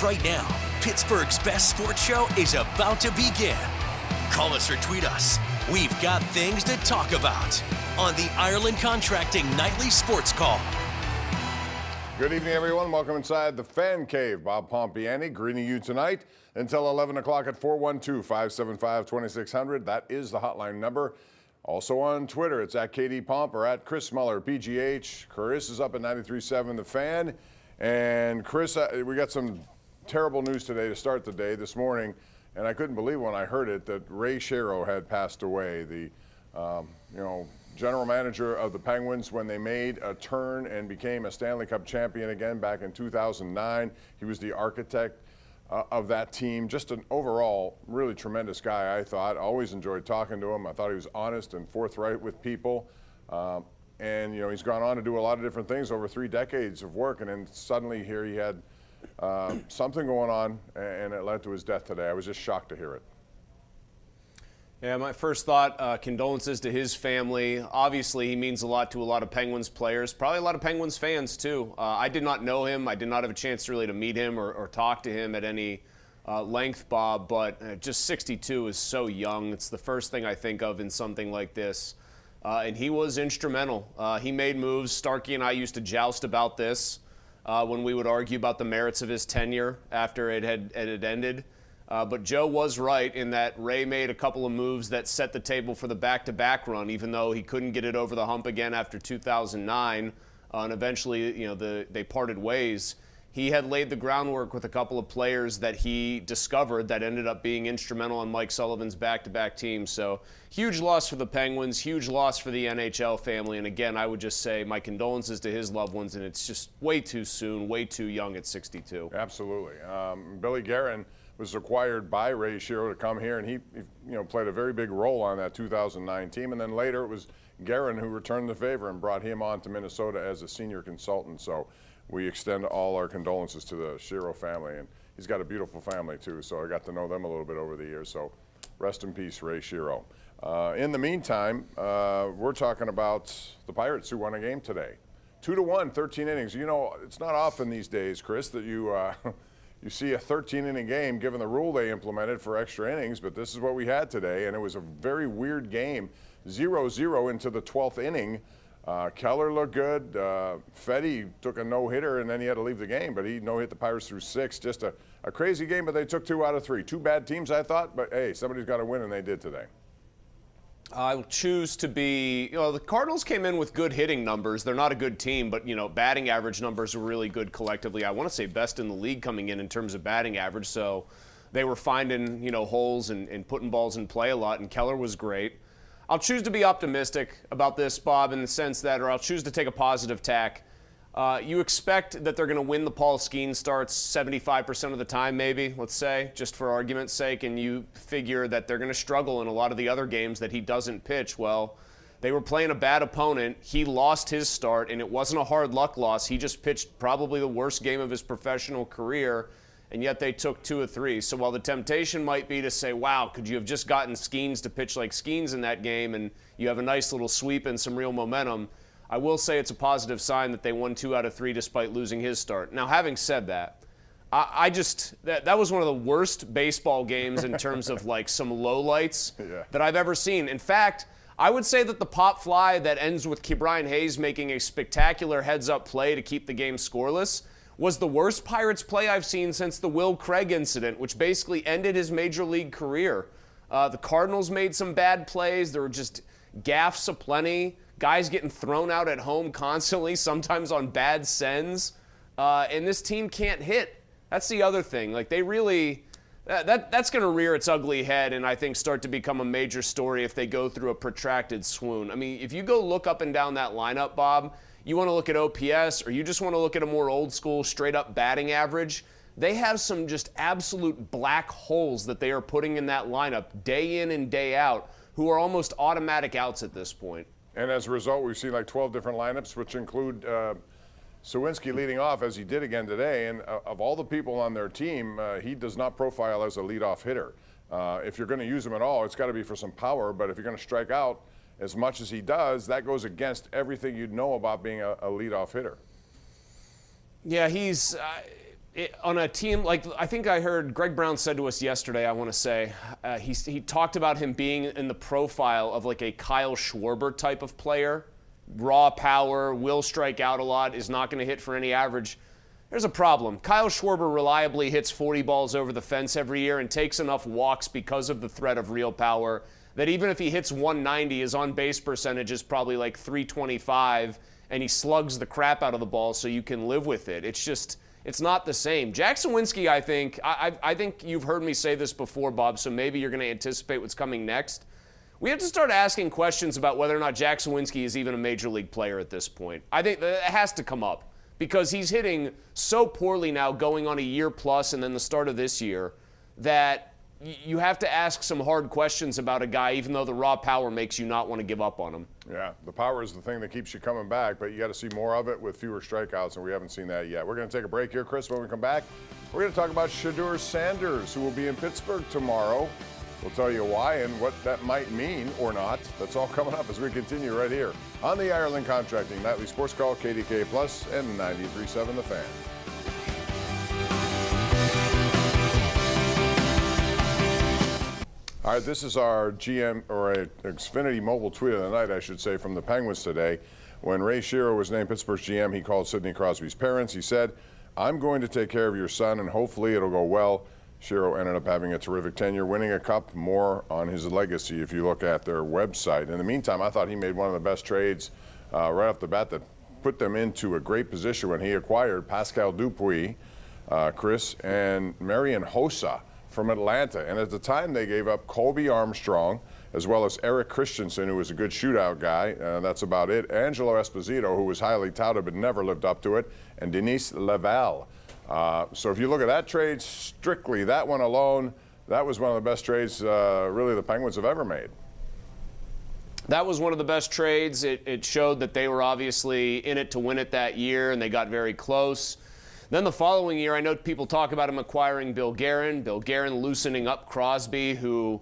Right now, Pittsburgh's best sports show is about to begin. Call us or tweet us. We've got things to talk about on the Ireland Contracting Nightly Sports Call. Good evening, everyone. Welcome inside the Fan Cave. Bob Pompeani greeting you tonight until 11 o'clock at 412-575-2600. That is the hotline number. Also on Twitter, it's at KD Pomp or at Chris Mueller, PGH. Chris is up at 93.7 The Fan. And Chris, we got some terrible news today to start the day this morning, and I couldn't believe when I heard it that Ray Shero had passed away, the general manager of the Penguins when they made a turn and became a Stanley Cup champion again back in 2009. He was the architect of that team. Just an overall really tremendous guy, I thought. Always enjoyed talking to him. I thought he was honest and forthright with people. And he's gone on to do a lot of different things over 3 decades of work, and then suddenly here he had something going on, and it led to his death today. I was just shocked to hear it. Yeah, my first thought, condolences to his family. Obviously, he means a lot to a lot of Penguins players, probably a lot of Penguins fans too. I did not know him. I did not have a chance really to meet him or talk to him at any length, Bob, but just 62 is so young. It's the first thing I think of in something like this. And he was instrumental. He made moves. Starkey and I used to joust about this when we would argue about the merits of his tenure after it had ended. But Joe was right in that Ray made a couple of moves that set the table for the back-to-back run, even though he couldn't get it over the hump again after 2009. And eventually, they parted ways. He had laid the groundwork with a couple of players that he discovered that ended up being instrumental on Mike Sullivan's back-to-back team. So huge loss for the Penguins, huge loss for the NHL family. And again, I would just say my condolences to his loved ones, and it's just way too soon, way too young at 62. Absolutely. Billy Guerin was required by Ray Shero to come here, and he played a very big role on that 2009 team. And then later it was Guerin who returned the favor and brought him on to Minnesota as a senior consultant. So we extend all our condolences to the Shero family, and he's got a beautiful family too, so I got to know them a little bit over the years. So rest in peace, Ray Shero. In the meantime, we're talking about the Pirates who won a game today. 2-1, 13 innings. It's not often these days, Chris, that you see a 13-inning game given the rule they implemented for extra innings, but this is what we had today, and it was a very weird game. 0-0 into the 12th inning. Keller looked good. Fedde took a no-hitter, and then he had to leave the game, but he no-hit the Pirates through 6. Just a crazy game, but they took 2 out of 3. 2 bad teams, I thought, but hey, somebody's got to win, and they did today. I'll choose to be, the Cardinals came in with good hitting numbers. They're not a good team, but, batting average numbers were really good collectively. I want to say best in the league coming in terms of batting average, so they were finding, holes and putting balls in play a lot, and Keller was great. I'll choose to be optimistic about this, Bob, in the sense that, or I'll choose to take a positive tack. You expect that they're going to win the Paul Skeens starts 75% of the time, maybe, let's say, just for argument's sake, and you figure that they're going to struggle in a lot of the other games that he doesn't pitch. Well, they were playing a bad opponent. He lost his start, and it wasn't a hard luck loss. He just pitched probably the worst game of his professional career, and yet they took 2 of 3. So while the temptation might be to say, wow, could you have just gotten Skeens to pitch like Skeens in that game, and you have a nice little sweep and some real momentum, I will say it's a positive sign that they won 2 out of 3 despite losing his start. Now, having said that, that was one of the worst baseball games in terms of like some lowlights that I've ever seen. In fact, I would say that the pop fly that ends with Brian Hayes making a spectacular heads-up play to keep the game scoreless was the worst Pirates play I've seen since the Will Craig incident, which basically ended his major league career. The Cardinals made some bad plays. There were just gaffes aplenty. Guys getting thrown out at home constantly, sometimes on bad sends. And this team can't hit. That's the other thing. Like, they really, that's going to rear its ugly head and I think start to become a major story if they go through a protracted swoon. I mean, if you go look up and down that lineup, Bob, you want to look at OPS or you just want to look at a more old school, straight up batting average, they have some just absolute black holes that they are putting in that lineup day in and day out who are almost automatic outs at this point. And as a result, we've seen like 12 different lineups, which include Sawinski leading off, as he did again today. And of all the people on their team, he does not profile as a leadoff hitter. If you're going to use him at all, it's got to be for some power. But if you're going to strike out as much as he does, that goes against everything you'd know about being a leadoff hitter. Yeah, on a team like, I think I heard Greg Brown said to us yesterday, I want to say, he talked about him being in the profile of like a Kyle Schwarber type of player. Raw power, will strike out a lot, is not going to hit for any average. There's a problem. Kyle Schwarber reliably hits 40 balls over the fence every year and takes enough walks because of the threat of real power that even if he hits 190, his on-base percentage is probably like 325, and he slugs the crap out of the ball so you can live with it. It's not the same. Jack Suwinski, I think you've heard me say this before, Bob, so maybe you're going to anticipate what's coming next. We have to start asking questions about whether or not Jack Suwinski is even a major league player at this point. I think that it has to come up because he's hitting so poorly now going on a year plus and then the start of this year that you have to ask some hard questions about a guy, even though the raw power makes you not want to give up on him. Yeah, the power is the thing that keeps you coming back, but you got to see more of it with fewer strikeouts, and we haven't seen that yet. We're going to take a break here, Chris. When we come back, we're going to talk about Shedeur Sanders, who will be in Pittsburgh tomorrow. We'll tell you why and what that might mean or not. That's all coming up as we continue right here on the Ireland Contracting Nightly Sports Call, KDKA Plus and 93.7 The Fan. All right, this is our GM, or a Xfinity mobile tweet of the night, I should say, from the Penguins today. When Ray Shero was named Pittsburgh's GM, he called Sidney Crosby's parents. He said, "I'm going to take care of your son, and hopefully it'll go well." Shero ended up having a terrific tenure, winning a cup. More on his legacy if you look at their website. In the meantime, I thought he made one of the best trades right off the bat that put them into a great position when he acquired Pascal Dupuis, Chris, and Marian Hossa from Atlanta. And at the time, they gave up Colby Armstrong, as well as Eric Christensen, who was a good shootout guy. That's about it. Angelo Esposito, who was highly touted but never lived up to it, and Denise Laval. So if you look at that trade strictly, that one alone, that was one of the best trades really the Penguins have ever made. That was one of the best trades. It showed that they were obviously in it to win it that year, and they got very close. Then the following year, I know people talk about him acquiring Bill Guerin loosening up Crosby, who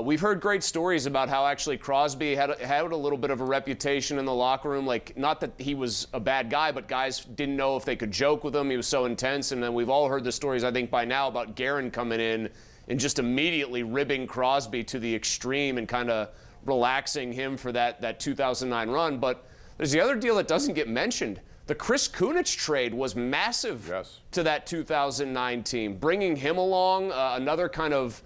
we've heard great stories about how actually Crosby had a little bit of a reputation in the locker room. Like, not that he was a bad guy, but guys didn't know if they could joke with him. He was so intense. And then we've all heard the stories, I think, by now about Guerin coming in and just immediately ribbing Crosby to the extreme and kind of relaxing him for that 2009 run. But there's the other deal that doesn't get mentioned. The Chris Kunitz trade was massive to that 2009 team. Bringing him along, another kind of,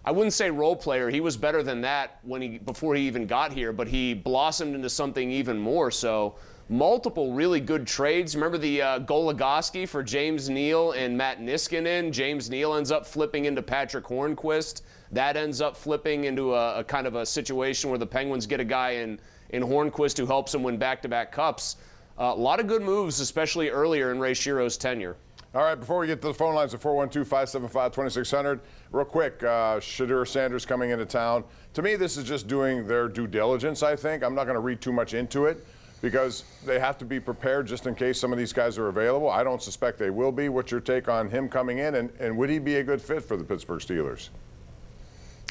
I wouldn't say role player. He was better than that before he even got here, but he blossomed into something even more. So multiple really good trades. Remember the Goligoski for James Neal and Matt Niskanen? James Neal ends up flipping into Patrick Hornquist. That ends up flipping into a kind of a situation where the Penguins get a guy in Hornquist who helps them win back-to-back cups. A lot of good moves, especially earlier in Ray Shero's tenure. All right, before we get to the phone lines at 412-575-2600, real quick, Shedeur Sanders coming into town. To me, this is just doing their due diligence, I think. I'm not going to read too much into it because they have to be prepared just in case some of these guys are available. I don't suspect they will be. What's your take on him coming in, and would he be a good fit for the Pittsburgh Steelers?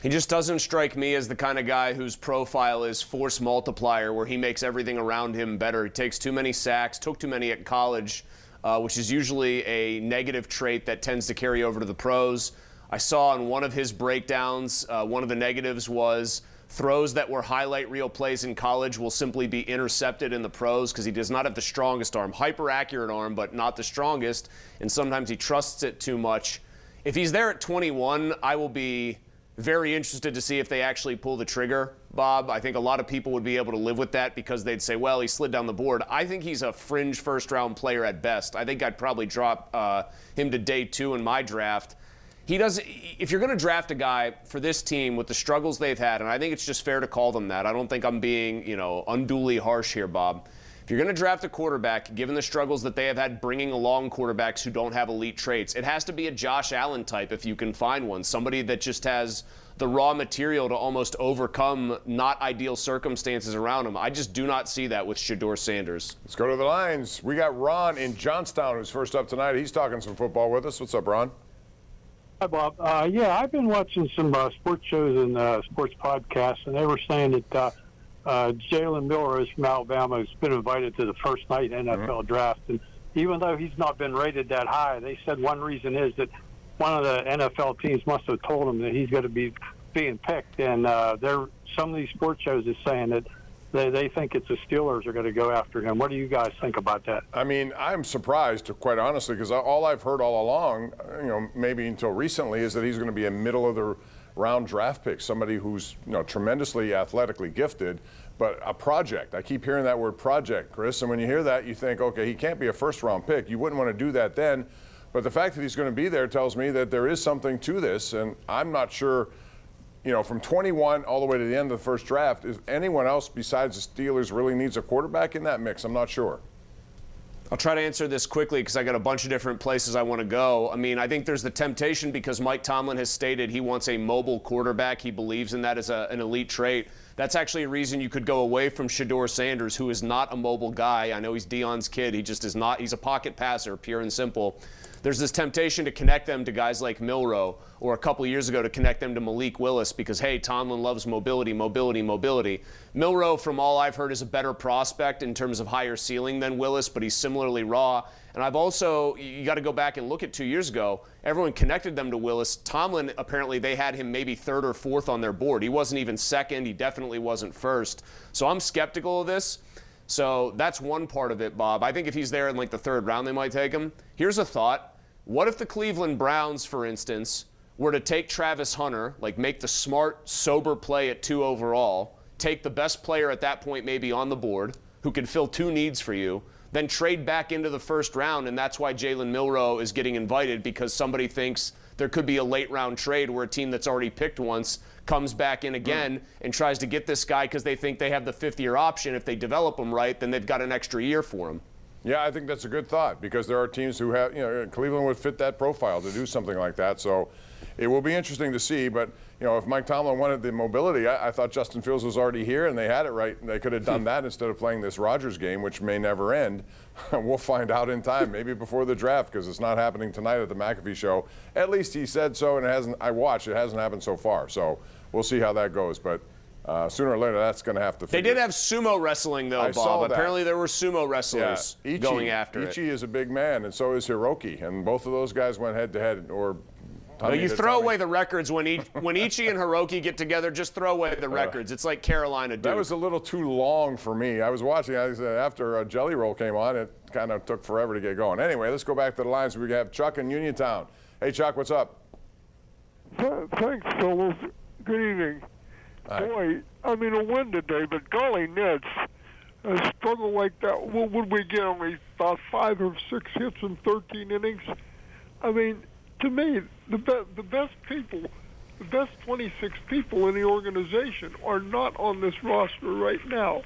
He just doesn't strike me as the kind of guy whose profile is force multiplier, where he makes everything around him better. He takes too many sacks, took too many at college, which is usually a negative trait that tends to carry over to the pros. I saw in one of his breakdowns, one of the negatives was throws that were highlight reel plays in college will simply be intercepted in the pros because he does not have the strongest arm. Hyper accurate arm, but not the strongest, and sometimes he trusts it too much. If he's there at 21, I will be very interested to see if they actually pull the trigger, Bob. I think a lot of people would be able to live with that because they'd say, well, he slid down the board. I think he's a fringe first-round player at best. I think I'd probably drop him to day 2 in my draft. If you're going to draft a guy for this team with the struggles they've had, and I think it's just fair to call them that. I don't think I'm being, unduly harsh here, Bob. If you're going to draft a quarterback, given the struggles that they have had bringing along quarterbacks who don't have elite traits, it has to be a Josh Allen type if you can find one, somebody that just has the raw material to almost overcome not ideal circumstances around him. I just do not see that with Shedeur Sanders. Let's go to the lines. We got Ron in Johnstown who's first up tonight. He's talking some football with us. What's up, Ron? Hi, Bob. I've been watching some sports shows and sports podcasts, and they were saying that Jalen Miller is from Alabama, who's been invited to the first night NFL draft, and even though he's not been rated that high. They said one reason is that one of the NFL teams must have told him that he's going to be being picked, and some of these sports shows is saying that they think it's the Steelers are going to go after him. What do you guys think about that? I mean, I'm surprised, quite honestly, because all I've heard all along, maybe until recently, is that he's going to be a middle of the round draft pick, somebody who's tremendously athletically gifted, but a project. I keep hearing that word project, Chris, and when you hear that, you think, okay, he can't be a first-round pick. You wouldn't want to do that then, but the fact that he's going to be there tells me that there is something to this, and I'm not sure. From 21 all the way to the end of the first draft, is anyone else besides the Steelers really needs a quarterback in that mix? I'm not sure. I'll try to answer this quickly because I got a bunch of different places I want to go. I mean, I think there's the temptation because Mike Tomlin has stated he wants a mobile quarterback. He believes in that as an elite trait. That's actually a reason you could go away from Shedeur Sanders, who is not a mobile guy. I know he's Deion's kid. He just is not. He's a pocket passer, pure and simple. There's this temptation to connect them to guys like Milroe, or a couple of years ago to connect them to Malik Willis because, hey, Tomlin loves mobility, mobility, mobility. Milroe, from all I've heard, is a better prospect in terms of higher ceiling than Willis, but he's similarly raw. And I've also, you got to go back and look at 2 years ago, everyone connected them to Willis. Tomlin, apparently they had him maybe third or fourth on their board. He wasn't even second. He definitely wasn't first. So I'm skeptical of this. So that's one part of it, Bob. I think if he's there in like the third round, they might take him. Here's a thought. What if the Cleveland Browns, for instance, were to take Travis Hunter, like make the smart, sober play at 2 overall, take the best player at that point maybe on the board, who could fill 2 needs for you, then trade back into the first round, and that's why Jalen Milroe is getting invited, because somebody thinks there could be a late-round trade where a team that's already picked once comes back in again and tries to get this guy because they think they have the 5th-year option. If they develop him right, then they've got an extra year for him. Yeah, I think that's a good thought because there are teams who have, Cleveland would fit that profile to do something like that. So it will be interesting to see. But, if Mike Tomlin wanted the mobility, I thought Justin Fields was already here and they had it right. They could have done that instead of playing this Rodgers game, which may never end. We'll find out in time, maybe before the draft, because it's not happening tonight at the McAfee show. At least he said so, and it hasn't happened so far. So we'll see how that goes. But sooner or later, that's going to have to figure. They did have sumo wrestling, though, Bob. Apparently there were sumo wrestlers going after it. Ichi is a big man, and so is Hiroki. And both of those guys went head-to-head. You throw away the records when Ichi and Hiroki get together. Just throw away the records. It's like Carolina Duke. That was a little too long for me. I was watching. After Jelly Roll came on, it kind of took forever to get going. Anyway, let's go back to the lines. We have Chuck in Uniontown. Hey, Chuck, what's up? Thanks, fellas. Good evening. Boy, I mean, a win today, but golly, Neds, a struggle like that. What would we get? Only about 5 or 6 hits in 13 innings? I mean, to me, the best people, the best 26 people in the organization are not on this roster right now.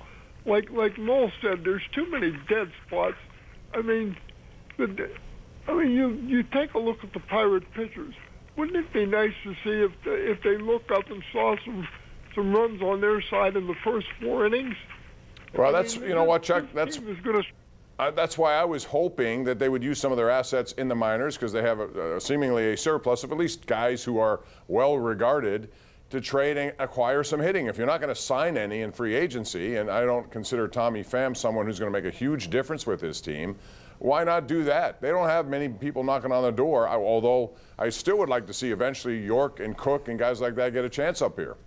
Like Mole said, there's too many dead spots. I mean, you take a look at the Pirate pitchers. Wouldn't it be nice to see if they looked up and saw some runs on their side in the first 4 innings? Well, Chuck, that's why I was hoping that they would use some of their assets in the minors, because they have seemingly a surplus of at least guys who are well regarded, to trade and acquire some hitting. If you're not going to sign any in free agency, and I don't consider Tommy Pham someone who's going to make a huge difference with his team, why not do that? They don't have many people knocking on the door, although I still would like to see eventually York and Cook and guys like that get a chance up here.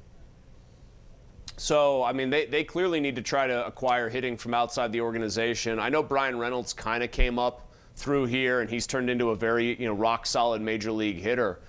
So, I mean, they clearly need to try to acquire hitting from outside the organization. I know Brian Reynolds kind of came up through here, and he's turned into a very, rock-solid major league hitter.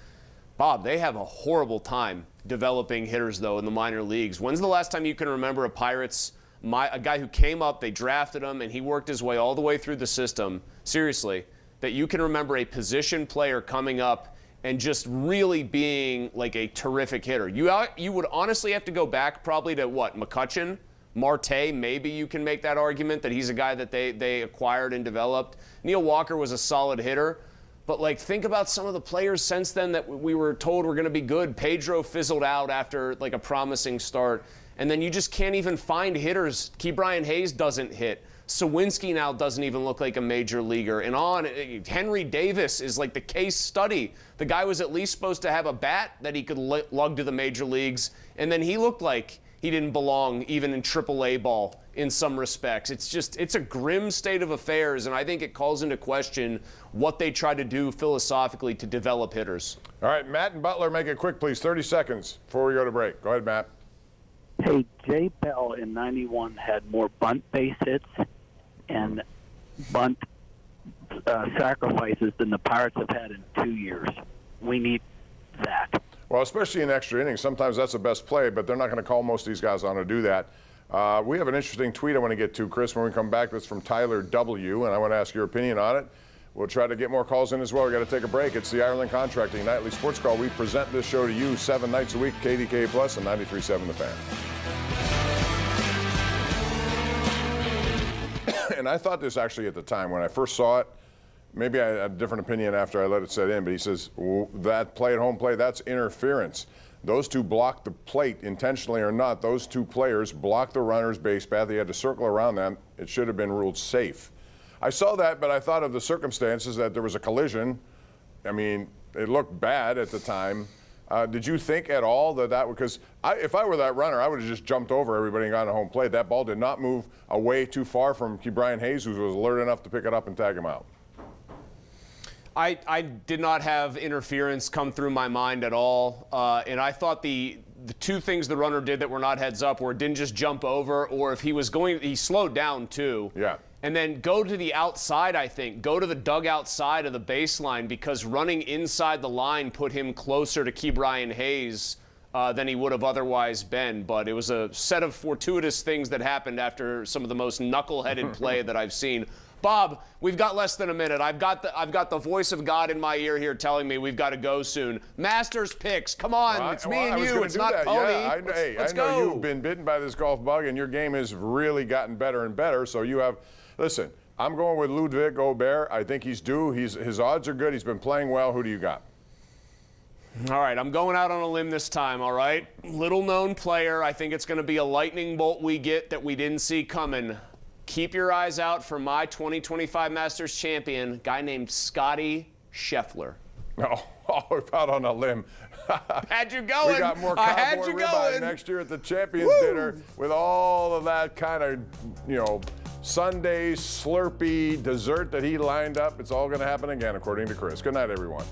Bob, they have a horrible time developing hitters, though, in the minor leagues. When's the last time you can remember a Pirates, a guy who came up, they drafted him, and he worked his way all the way through the system, seriously, that you can remember a position player coming up and just really being like a terrific hitter? You would honestly have to go back probably to McCutchen, Marte, maybe you can make that argument that he's a guy that they acquired and developed. Neil Walker was a solid hitter, but think about some of the players since then that we were told were going to be good. Pedro fizzled out after a promising start, and then you just can't even find hitters. Key Brian Hayes doesn't hit. Sawinski now doesn't even look like a major leaguer. And Henry Davis is like the case study. The guy was at least supposed to have a bat that he could lug to the major leagues, and then he looked like he didn't belong even in AAA ball in some respects. It's a grim state of affairs, and I think it calls into question what they try to do philosophically to develop hitters. All right, Matt and Butler, make it quick, please. 30 seconds before we go to break. Go ahead, Matt. Hey, Jay Bell in 91 had more bunt base hits and bunt sacrifices than the Pirates have had in 2 years. We need that. Well, especially in extra innings, sometimes that's the best play, but they're not going to call most of these guys on to do that. We have an interesting tweet I want to get to, Chris, when we come back. That's from Tyler W., and I want to ask your opinion on it. We'll try to get more calls in as well. We've got to take a break. It's the Ireland Contracting Nightly Sports Call. We present this show to you 7 nights a week, KDKA Plus and 93.7 The Fan. And I thought this actually at the time when I first saw it. Maybe I had a different opinion after I let it set in, but he says, that play at home play, that's interference. Those two blocked the plate intentionally or not. Those two players blocked the runner's base path. He had to circle around them. It should have been ruled safe. I saw that, but I thought of the circumstances that there was a collision. I mean, it looked bad at the time. Did you think at all that because if I were that runner, I would have just jumped over everybody and gone to home plate. That ball did not move away too far from Brian Hayes, who was alert enough to pick it up and tag him out. I did not have interference come through my mind at all, and I thought the two things the runner did that were not heads up were didn't just jump over, or if he was going, he slowed down too. Yeah. And then go to the outside, I think. Go to the dugout side of the baseline, because running inside the line put him closer to Ke'Bryan Hayes than he would have otherwise been. But it was a set of fortuitous things that happened after some of the most knuckleheaded play that I've seen. Bob, we've got less than a minute. I've got the voice of God in my ear here telling me we've got to go soon. Masters picks, come on, it's me and you. It's not Pony. Yeah, let's I know go. you've been bitten by this golf bug, and your game has really gotten better and better. So you have, listen, I'm going with Ludwig Gobert. I think he's due. His odds are good. He's been playing well. Who do you got? All right, I'm going out on a limb this time, all right? Little-known player. I think it's going to be a lightning bolt we get that we didn't see coming. Keep your eyes out for my 2025 Masters champion, a guy named Scotty Scheffler. Oh, out on a limb. Had you going. We got more cowboy ribeye next year at the Champions Dinner with all of that kind of, Sunday slurpy dessert that he lined up. It's all going to happen again, according to Chris. Good night, everyone.